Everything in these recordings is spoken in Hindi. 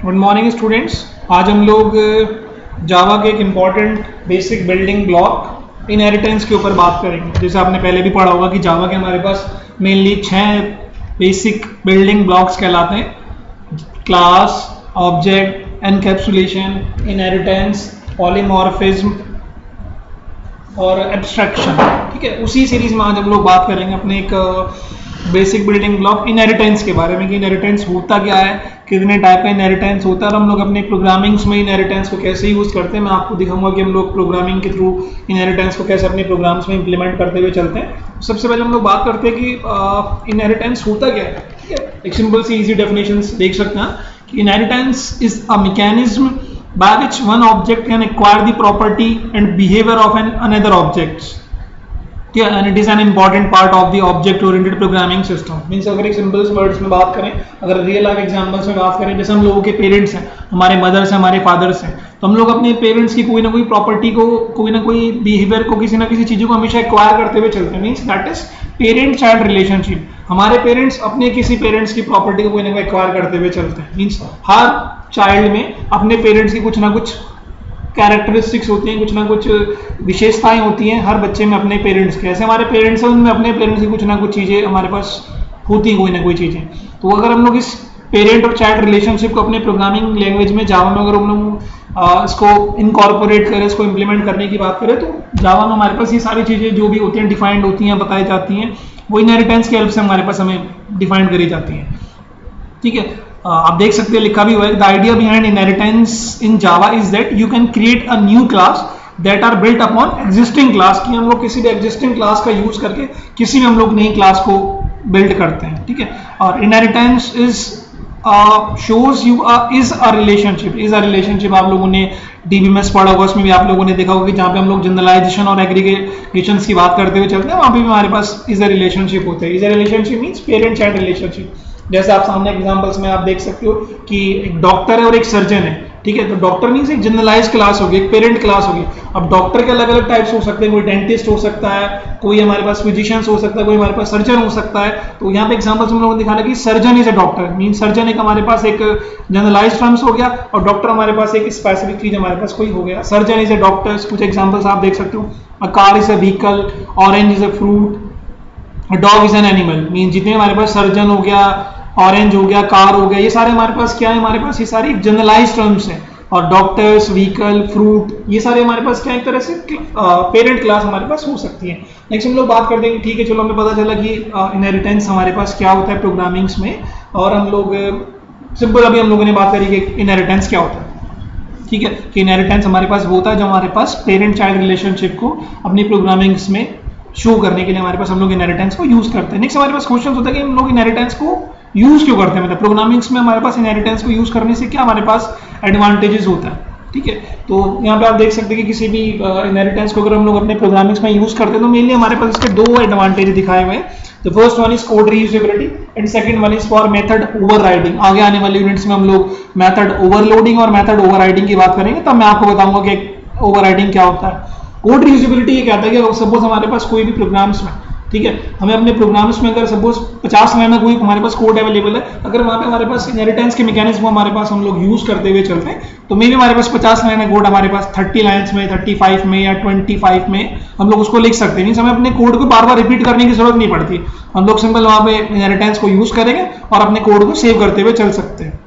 Good morning students. आज हम लोग जावा के एक important basic building block inheritance के ऊपर बात करेंगे। जैसे आपने पहले भी पढ़ा होगा कि जावा के हमारे पास मेनली 6 बेसिक बिल्डिंग ब्लॉक्स कहलाते हैं: class, object, encapsulation, inheritance, polymorphism और एब्स्ट्रैक्शन। ठीक है, उसी सीरीज में आज हम लोग बात करेंगे अपने एक बेसिक बिल्डिंग ब्लॉक इनहेरिटेंस के बारे में कि इनहेरिटेंस होता क्या है, कितने टाइप का इनहेरिटेंस होता है और हम लोग अपने प्रोग्रामिंग्स में इनहेरिटेंस को कैसे यूज़ करते हैं। मैं आपको दिखाऊंगा कि हम लोग प्रोग्रामिंग के थ्रू इनहेरिटेंस को कैसे अपने प्रोग्राम्स में इंप्लीमेंट करते हुए चलते हैं। सबसे पहले हम लोग बात करते हैं कि इनहेरिटेंस होता क्या है। ठीक है, एक सिंपल सी इजी डेफिनेशन देख सकते हैं कि inheritance is a mechanism by which one object can acquire the property and behavior of an another object. Yeah, and it is an important part of the object oriented programming system. Means अगर एक सिंपल वर्ड्स में बात करें, अगर रियल लाइफ एग्जांपल्स में बात करें, जैसे हम लोगों के पेरेंट्स हैं, हमारे मदर्स हैं, हमारे फादर्स हैं, तो हम लोग अपने पेरेंट्स की कोई ना कोई प्रॉपर्टी को, कोई ना कोई बिहेवियर को, किसी ना किसी चीज़ों को हमेशा एक्वायर करते हुए चलते हैं। Means that is parent child relationship. हमारे पेरेंट्स अपने किसी पेरेंट्स की प्रॉपर्टी को कोई ना कोई एक्वायर करते हुए चलते हैं। मीन्स हर चाइल्ड में अपने पेरेंट्स की कुछ ना कुछ कैरेक्टरिस्टिक्स होती हैं, कुछ ना कुछ विशेषताएं होती हैं हर बच्चे में अपने पेरेंट्स के। ऐसे हमारे पेरेंट्स हैं, उनमें अपने पेरेंट्स की कुछ ना कुछ चीज़ें हमारे पास होती हैं, कोई ना कोई चीज़ें। तो अगर हम लोग इस पेरेंट और चाइल्ड रिलेशनशिप को अपने प्रोग्रामिंग लैंग्वेज में जावा में अगर हम लोग इसको इनकॉर्पोरेट करें, इसको इम्प्लीमेंट करने की बात करें, तो जावा में हमारे पास ये सारी चीज़ें जो भी होती हैं डिफाइंड होती हैं, बताई जाती हैं, वो इनहेरिटेंस की हेल्प से हमारे पास हमें डिफाइंड करी जाती हैं। ठीक है, आप देख सकते हैं लिखा भी हुआ है, the idea behind inheritance in Java is that you can create a new class that are built upon existing class. कि हम लोग किसी भी एग्जिस्टिंग क्लास का यूज करके किसी भी हम लोग नई क्लास को बिल्ड करते हैं। ठीक है, और inheritance is shows you is a relationship। आप लोगों ने डीबीएमएस पढ़ा होगा, उसमें भी आप लोगों ने देखा होगा कि जहाँ पे हम लोग जनरलाइजेशन और एग्रीगेशन की बात करते हुए चलते हैं, वहाँ पे भी हमारे पास इज अ रिलेशनशिप होता है। Is a relationship means parent child relationship. जैसे आप सामने एग्जांपल्स में आप देख सकते हो कि एक डॉक्टर है और एक सर्जन है। ठीक है, तो डॉक्टर मीन्स एक जनरलाइज क्लास होगी, एक पेरेंट क्लास होगी। अब डॉक्टर के अलग अलग टाइप्स हो सकते हैं, कोई डेंटिस्ट हो सकता है, कोई हमारे पास फिजिशियंस हो सकता है, कोई हमारे पास सर्जन हो सकता है। तो यहाँ पे एग्जांपल्स हम लोगों ने दिखाना कि surgeon is a doctor. Means surgeon एक हमारे पास एक जनरलाइज टर्म्स हो गया और डॉक्टर हमारे पास एक स्पेसिफिक चीज हमारे पास कोई हो गया। Surgeon is a doctor. कुछ एग्जाम्पल्स आप देख सकते हो, a car is a vehicle, orange is a fruit, dog is an animal. Mean जितने हमारे पास सर्जन हो गया, ऑरेंज हो गया, कार हो गया, ये सारे हमारे पास क्या है, हमारे पास ये सारी जनरलाइज टर्म्स हैं। और डॉक्टर्स, व्हीकल, फ्रूट, ये सारे हमारे पास क्या एक तरह से पेरेंट क्लास हमारे पास हो सकती है। नेक्स्ट हम लोग बात कर देंगे। ठीक है, चलो हमें पता चला कि इनहेरिटेंस हमारे पास क्या होता है प्रोग्रामिंग्स में, और हम लोग सिंपल अभी हम लोगों ने बात करी कि इनहेरिटेंस क्या होता है। ठीक है, कि इनहेरिटेंस हमारे पास होता है जब हमारे पास पेरेंट चाइल्ड रिलेशनशिप को अपनी प्रोग्रामिंग्स में शो करने के लिए हमारे पास हम लोग इनहेरिटेंस को यूज करते हैं। नेक्स्ट हमारे पास क्वेश्चन होता है कि हम लोग इनहेरिटेंस को यूज क्यों करते हैं, मतलब प्रोग्रामिंग्स में हमारे पास इनहेरिटेंस को यूज करने से क्या हमारे पास एडवांटेजेस होता है। ठीक है, तो यहाँ पे आप देख सकते हैं कि किसी भी इनहेरिटेंस को अगर हम लोग अपने प्रोग्रामिंग्स में यूज करते हैं तो मेनली हमारे पास इसके 2 एडवांटेज दिखाए हुए हैं। The first one is code reusability and second one is for method overriding. आगे आने वाले यूनिट्स में हम लोग मेथड ओवरलोडिंग और मेथड ओवरराइडिंग की बात करेंगे, तब मैं आपको बताऊंगा कि ओवरराइडिंग क्या होता है। कोड रीयूजेबिलिटी ये कहता है कि सपोज हमारे पास कोई भी प्रोग्राम्स में, ठीक है, हमें अपने प्रोग्राम्स में अगर सपोज 50 लाइन में कोई हमारे पास कोड अवेलेबल है, अगर वहाँ पे हमारे पास इनहेरिटेंस के मैकेनिज्म हमारे पास हम लोग यूज करते हुए चलते हैं, तो मे भी हमारे पास 50 लाइन है कोड, हमारे पास 30 लाइन्स में, 35 में या 25 में हम लोग उसको लिख सकते हैं। मीन्स हमें अपने कोड को बार बार रिपीट करने की जरूरत नहीं पड़ती। हम लोग सिंपल वहाँ पे इनहेरिटेंस को यूज करेंगे और अपने कोड को सेव करते हुए चल सकते हैं।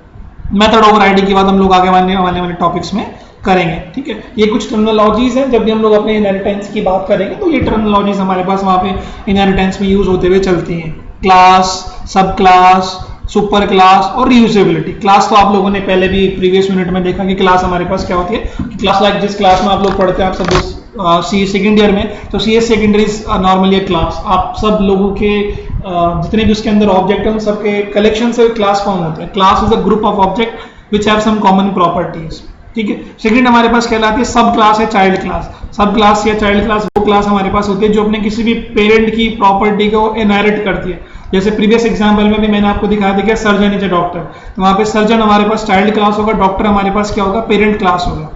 मेथड ओवरराइडिंग की बात हम लोग आगे आने वाले टॉपिक्स में करेंगे। ठीक है, ये कुछ टर्मिनोलॉजीज हैं, जब भी हम लोग अपने इनहेरिटेंस की बात करेंगे तो ये टर्मिनोलॉजीज हमारे पास वहाँ पे इनहेरिटेंस में यूज होते हुए चलती हैं। क्लास, सब क्लास, सुपर क्लास और रीयूजेबिलिटी। क्लास तो आप लोगों ने पहले भी प्रीवियस यूनिट में देखा कि क्लास हमारे पास क्या होती है। क्लास लाइक जिस क्लास में आप लोग पढ़ते हैं, आप सब सी सेकेंड ईयर में, तो C S secondary normally class, आप सब लोगों के जितने भी उसके अंदर ऑब्जेक्ट हैं उन सबके कलेक्शन से क्लास फॉर्म होते हैं। Class is a group of object which have some common properties. ठीक है, सेकंड हमारे पास कहलाती है सब क्लास है चाइल्ड क्लास। सब क्लास या चाइल्ड क्लास वो क्लास हमारे पास होती है जो अपने किसी भी पेरेंट की प्रॉपर्टी को इनहेरिट करती है। जैसे प्रीवियस एग्जांपल में भी मैंने आपको दिखाया था कि सर्जन इज अ डॉक्टर, तो वहाँ पे सर्जन हमारे पास चाइल्ड क्लास होगा, डॉक्टर हमारे पास क्या होगा, पेरेंट क्लास होगा।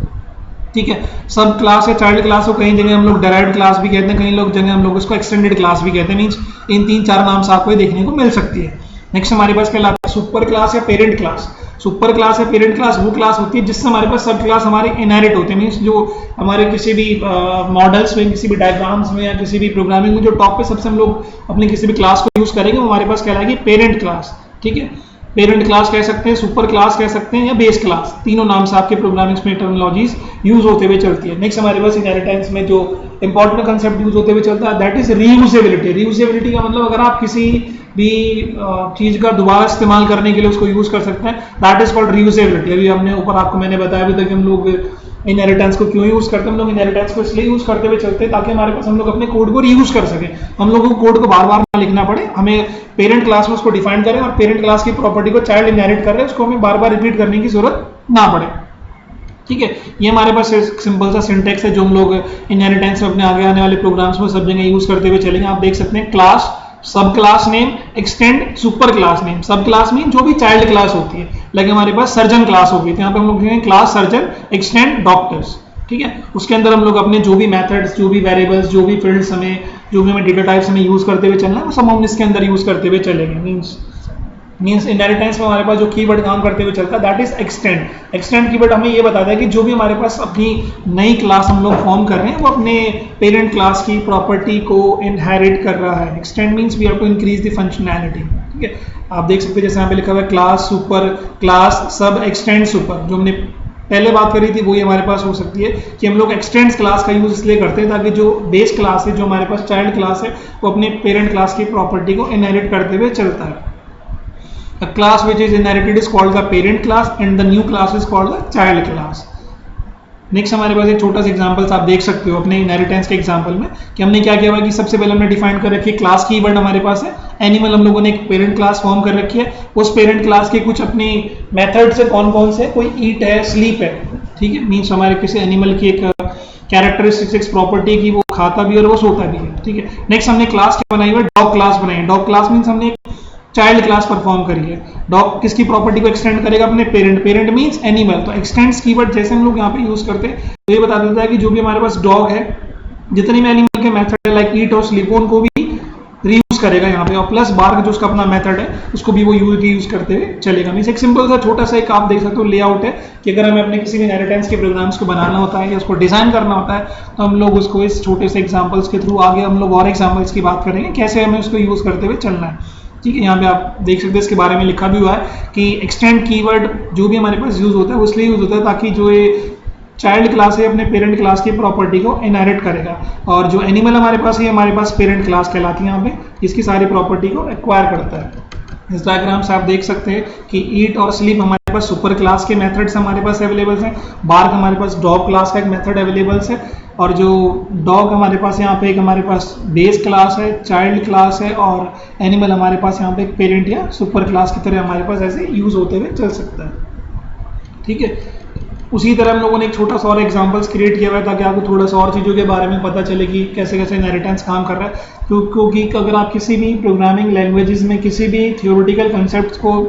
ठीक है, सब क्लास या चाइल्ड क्लास को कहीं जगह हम लोग डेराइव्ड क्लास भी कहते हैं, कहीं लोग जगह हम लोग उसको एक्सटेंडेड क्लास भी कहते हैं। मीन्स इन 3-4 नाम से आपको देखने को मिल सकती है। नेक्स्ट हमारे पास कहलाता है सुपर क्लास या पेरेंट क्लास। सुपर क्लास है पेरेंट क्लास वो क्लास होती है जिससे हमारे पास सब क्लास हमारे इनहेरिट होते हैं, मीन्स जो हमारे किसी भी मॉडल्स में, किसी भी डायग्राम्स में या किसी भी प्रोग्रामिंग में जो टॉप पे सबसे हम लोग अपनी किसी भी क्लास को यूज करेंगे वो हमारे पास कहलाएगी पेरेंट क्लास। ठीक है, पेरेंट क्लास कह सकते हैं, सुपर क्लास कह सकते हैं या बेस क्लास, तीनों नाम से आपके प्रोग्रामिंग में टर्मिनोलॉजीज यूज होते हुए चलती है। नेक्स्ट हमारे पास इनहेरिटेंस में जो इंपॉर्टेंट कंसेप्ट यूज होते हुए चलता है दैट इज रीयूजेबिलिटी। रीयूजेबिलिटी का मतलब अगर आप किसी भी चीज का दोबारा इस्तेमाल करने के लिए उसको यूज कर सकते हैं, दैट इज कॉल्ड रीयूजेबिलिटी। अभी हमने ऊपर आपको मैंने बताया भी था कि हम लोग इनहेरिटेंस को क्यों यूज करते हैं। हम लोग इनहेरिटेंस को इसलिए यूज करते हुए चलते हैं ताकि हमारे पास हम लोग अपने कोड को रीयूज कर सकें, हम लोगों को कोड को बार बार ना लिखना पड़े, हमें पेरेंट क्लास में उसको डिफाइन करें और पेरेंट क्लास की प्रॉपर्टी को चाइल्ड इनहेरिट कर रहे हैं उसको हमें बार बार रिपीट करने की जरूरत ना पड़े। ठीक है, ये हमारे पास एक सिंपल सा सिंटेक्स है जो हम लोग इनहेरिटेंस में अपने आगे आने वाले प्रोग्राम्स में सब जगह यूज करते हुए चलेंगे। आप देख सकते हैं क्लास, सब class name, extend, super class name. सब क्लास मीन जो भी चाइल्ड क्लास होती है, लाइक हमारे पास सर्जन क्लास होगी तो यहाँ पे हम लोग लिखेंगे क्लास सर्जन, एक्सटेंड डॉक्टर्स। ठीक है, उसके अंदर हम लोग अपने जो भी मेथड्स, जो भी वेरिएबल्स, जो भी फील्ड्स हमें, जो भी हमें डेटा टाइप्स हमें यूज करते हुए चलना है वो सब हम इसके अंदर यूज करते हुए चलेंगे। मींस इनहेरिटेंस में हमारे पास जो कीवर्ड काम करते हुए चलता है that is extend. Extend keyword हमें ये बताता है कि जो भी हमारे पास अपनी नई क्लास हम लोग फॉर्म कर रहे हैं वो अपने पेरेंट क्लास की प्रॉपर्टी को इनहेरिट कर रहा है। Extend means we have to increase the functionality. ठीक है, आप देख सकते हैं जैसे यहाँ पे लिखा हुआ है क्लास सुपर, क्लास सब, एक्सटेंड सुपर। जो हमने पहले बात करी थी वो हमारे पास हो सकती है कि हम लोग एक्सटेंड्स क्लास का यूज इसलिए करते हैं ताकि जो बेस क्लास है, जो हमारे पास चाइल्ड क्लास है, वो अपने पेरेंट क्लास की प्रॉपर्टी को इनहेरिट करते हुए चलता है। A class which is inherited is called the parent class and the new class is called the child class. Next हमारे पास एक छोटा सा एग्जांपल्स आप देख सकते हो अपने इनहेरिटेंस के एग्जांपल में कि हमने क्या किया हुआ कि सबसे पहले हमने डिफाइन कर रखी है क्लास कीवर्ड हमारे पास है, एनिमल हम लोगों ने एक पेरेंट क्लास फॉर्म कर रखी है, उस पेरेंट क्लास के कुछ अपनी मेथड्स है, कौन कौन से, कोई ईट है, स्लीप है। ठीक है, मीन्स हमारे किसी एनिमल की एक कैरेक्टरिस्टिक्स प्रॉपर्टी की वो खाता भी और वो सोता भी है। ठीक है, नेक्स्ट हमने क्लास क्या बनाई हुई है, डॉग क्लास बनाई है। डॉग क्लास मीन्स हमने चाइल्ड क्लास परफॉर्म करी है। डॉग किसकी प्रॉपर्टी को एक्सटेंड करेगा, अपने पेरेंट। पेरेंट मींस एनिमल, तो एक्सटेंड्स कीवर्ड जैसे हम लोग यहाँ पे यूज करते हैं तो ये बता देता है कि जो भी हमारे पास डॉग है, जितने भी एनिमल के मेथड है लाइक ईट और स्लीप उनको भी रीयूज करेगा यहाँ पे, और प्लस बार का जो उसका अपना मेथड है उसको भी वो यूज करते हुए चलेगा। मींस एक सिंपल सा छोटा सा एक आप देख सकते हो लेआउट है कि अगर हमें अपने किसी भी इनहेरिटेंस के प्रोग्राम्स को बनाना होता है या उसको डिजाइन करना होता है तो हम लोग उसको इस छोटे से एग्जाम्पल्स के थ्रू, आगे हम लोग और एग्जाम्पल्स की बात करेंगे कैसे हमें उसको यूज करते हुए चलना है। ठीक है, यहाँ पे आप देख सकते हैं इसके बारे में लिखा भी हुआ है कि एक्सटेंड कीवर्ड जो भी हमारे पास यूज होता है वो इसलिए यूज होता है ताकि जो ये चाइल्ड क्लास है अपने पेरेंट क्लास की प्रॉपर्टी को इनहेरिट करेगा, और जो एनिमल हमारे पास है हमारे पास पेरेंट क्लास कहलाती है, यहाँ पे इसकी सारी प्रॉपर्टी को एक्वायर करता है। इस डायग्राम से आप देख सकते हैं कि ईट और स्लीप हमारे पास सुपर क्लास के मेथड्स हमारे पास अवेलेबल हैं, बार्क हमारे पास डॉग क्लास का एक मेथड अवेलेबल है, और जो डॉग हमारे पास यहाँ पे एक हमारे पास बेस क्लास है, चाइल्ड क्लास है, और एनिमल हमारे पास यहाँ पे एक पेरेंट या सुपर क्लास की तरह हमारे पास ऐसे यूज होते हुए चल सकता है। ठीक है, उसी तरह हम लोगों ने एक छोटा सा और एग्जांपल्स क्रिएट किया हुआ है ताकि आपको थोड़ा सा और चीज़ों के बारे में पता चले कि कैसे कैसे इनहेरिटेंस काम कर रहा है। क्योंकि अगर आप किसी भी प्रोग्रामिंग लैंग्वेजेस में किसी भी थियोरेटिकल कंसेप्ट को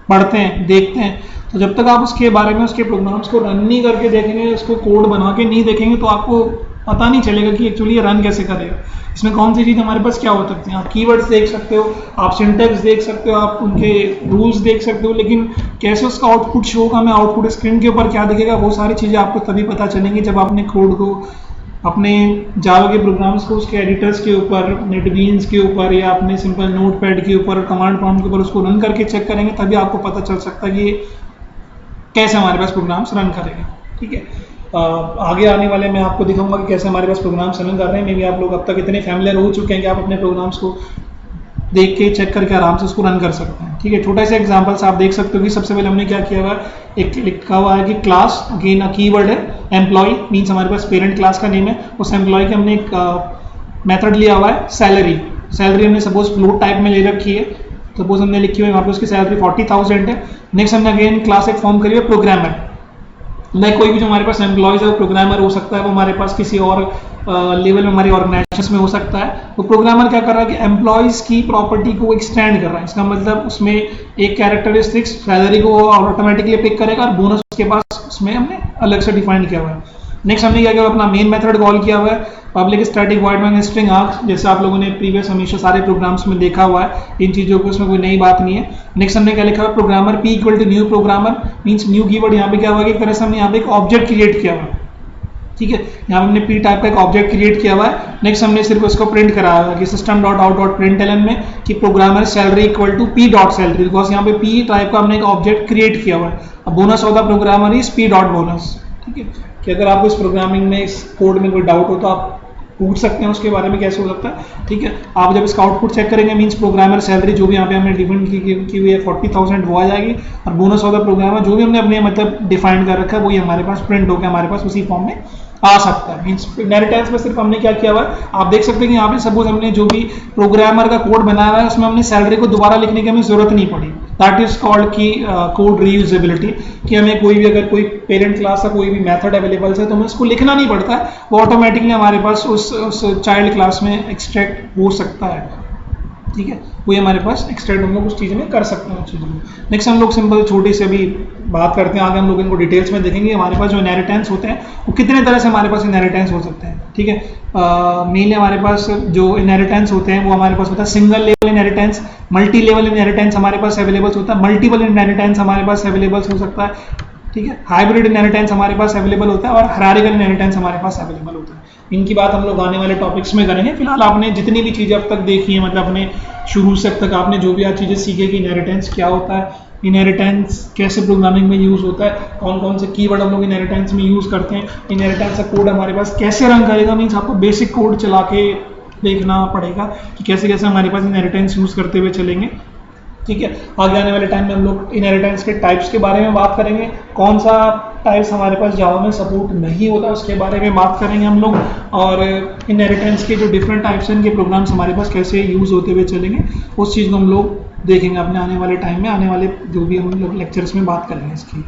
पढ़ते हैं, देखते हैं, तो जब तक आप उसके बारे में, उसके प्रोग्राम्स को रन नहीं करके देखेंगे, उसको कोड बना के नहीं देखेंगे तो आपको पता नहीं चलेगा कि एक्चुअली ये रन कैसे करेगा, इसमें कौन सी चीज़ हमारे पास क्या हो सकती है। आप कीवर्ड्स देख सकते हो, आप सिंटैक्स देख सकते हो, आप उनके रूल्स देख सकते हो, लेकिन कैसे उसका आउटपुट शो होगा, हमें आउटपुट स्क्रीन के ऊपर क्या दिखेगा, वो सारी चीज़ें आपको तभी पता चलेंगी जब आप अपने कोड को, अपने जावा के प्रोग्राम्स को उसके एडिटर्स के ऊपर, नेटबीन्स के ऊपर या अपने सिंपल नोटपैड के ऊपर, कमांड प्रॉम्प्ट के ऊपर उसको रन करके चेक करेंगे, तभी आपको पता चल सकता है कि कैसे हमारे पास प्रोग्राम्स रन करेंगे। ठीक है, आगे आने वाले मैं आपको दिखाऊंगा कि कैसे हमारे पास प्रोग्राम्स रन कर रहे हैं। मे बी आप लोग अब तक इतने फैमिलियर हो चुके हैं कि आप अपने प्रोग्राम्स को देख के चेक करके आराम से उसको रन कर सकते हैं। ठीक है, छोटा सा एग्जांपल्स आप देख सकते हो कि सबसे पहले हमने क्या किया हुआ है, एक लिखा हुआ है कि क्लास, अगेन अ कीवर्ड है, एम्प्लॉय मीन्स हमारे पास पेरेंट क्लास का नेम है, उस एम्प्लॉय के हमने एक मेथड लिया हुआ है सैलरी। सैलरी हमने सपोज फ्लोट टाइप में ले रखी है, सपोज हमने लिखी हुई है वहाँ पे उसकी सैलरी 40,000 है। नेक्स्ट हमने अगेन क्लास एक फॉर्म करी है प्रोग्रामर, लाइक कोई भी जो हमारे पास एम्प्लॉयज है वो प्रोग्रामर हो सकता है, वो हमारे पास किसी और लेवल में हमारी ऑर्गेनाइजेशन में हो सकता है। तो प्रोग्रामर क्या कर रहा है कि एम्प्लॉयज की प्रॉपर्टी को एक्सटेंड कर रहा है, इसका मतलब उसमें एक कैरेक्टरिस्टिक्स सैलरी को ऑटोमेटिकली पिक करेगा और बोनस उसके पास उसमें हमने अलग से डिफाइन किया हुआ है। नेक्स्ट हमने क्या किया, अपना मेन मेथड कॉल किया हुआ है, public static void main string args, जैसे आप लोगों ने प्रीवियस हमेशा सारे प्रोग्राम्स में देखा हुआ है, इन चीज़ों को उसमें कोई नई बात नहीं है। नेक्स्ट हमने क्या लिखा हुआ, programmer p equal to new programmer, means new keyword यहाँ पे क्या हुआ कि एक तरह से हमने यहाँ पे एक ऑब्जेक्ट क्रिएट किया हुआ है, ठीक है, यहाँ पे हमने p टाइप का एक ऑब्जेक्ट क्रिएट किया हुआ है। नेक्स्ट हमने सिर्फ उसको प्रिंट कराया हुआ कि system dot out dot println में कि programmer salary equal to p dot salary, because यहाँ पे p टाइप का हमने एक ऑब्जेक्ट क्रिएट किया हुआ है। अब bonus of the programmer is p dot bonus, ठीक है, कि अगर आपको इस प्रोग्रामिंग में इस कोड में कोई डाउट हो तो आप पूछ सकते हैं उसके बारे में कैसे हो सकता है, ठीक है। आप जब इसका आउटपुट चेक करेंगे मींस प्रोग्रामर सैलरी जो भी यहाँ पे हमने डिफाइन की हुई है 40,000 वो आ जाएगी, और बोनस ऑफ द प्रोग्रामर जो भी हमने अपने मतलब डिफाइन कर रखा है वही हमारे पास प्रिंट होकर हमारे पास उसी फॉर्म में आ सकता है। मींस इनहेरिटेंस में सिर्फ हमने क्या किया हुआ है, आप देख सकते हैं कि यहाँ पे सपोज हमने जो भी प्रोग्रामर का कोड बनाया हुआ है उसमें हमने सैलरी को दोबारा लिखने की हमें जरूरत नहीं पड़ी। दैट इज कॉल्ड की कोड रीयूजेबिलिटी, कि हमें कोई भी अगर कोई पेरेंट क्लास का कोई भी मेथड अवेलेबल है तो हमें उसको लिखना नहीं पड़ता है, वो ऑटोमेटिकली हमारे पास उस चाइल्ड क्लास में एक्सट्रैक्ट हो सकता है, ठीक है, वो हमारे पास एक्सट्रैक्ट हम लोग उस चीज़ में कर सकते हैं चीज़ों में। नेक्स्ट हम लोग सिंपल छोटी सी अभी बात करते हैं, आगे हम लोग इनको डिटेल्स में देखेंगे। हमारे पास जो इनहेरिटेंस होते हैं वो कितने तरह से हमारे पास इनहेरिटेंस हो सकते हैं, ठीक है। मेनली हमारे पास जो इनहेरिटेंस होते हैं वो हमारे पास होता है single level inheritance, multi level inheritance हमारे पास अवेलेबल होता है, मल्टीपल इनहेरिटेंस हमारे पास अवेलेबल हो सकता है, ठीक है, हाइब्रिड इनहेरिटेंस हमारे पास अवेलेबल होता है, और हायरार्किकल इनहेरिटेंस हमारे पास अवेलेबल होता है। इनकी बात हम लोग आने वाले टॉपिक्स में करेंगे। फिलहाल आपने जितनी भी चीज़ें अब तक देखी है, मतलब अपने शुरू से अब तक आपने जो भी आज चीज़ें सीखे कि इनहेरिटेंस क्या होता है, इनहेरिटेंस कैसे प्रोग्रामिंग में यूज़ होता है, कौन कौन से कीवर्ड हम लोग इनहेरिटेंस में यूज़ करते हैं, इनहेरिटेंस का कोड हमारे पास कैसे रन करेगा, मीन्स आपको बेसिक कोड चला के देखना पड़ेगा कि कैसे कैसे हमारे पास इनहेरिटेंस यूज़ करते हुए चलेंगे, ठीक है। आगे आने वाले टाइम में हम लोग इनहेरिटेंस के टाइप्स के बारे में बात करेंगे, कौन सा टाइप्स हमारे पास जावा में सपोर्ट नहीं होता उसके बारे में बात करेंगे हम लोग, और इनहेरिटेंस के जो डिफरेंट टाइप्स हैं इनके प्रोग्राम्स हमारे पास कैसे यूज़ होते हुए चलेंगे, उस चीज़ को हम लोग देखेंगे अपने आने वाले टाइम में, आने वाले जो भी हम लोग लेक्चर्स में बात करेंगे इसकी।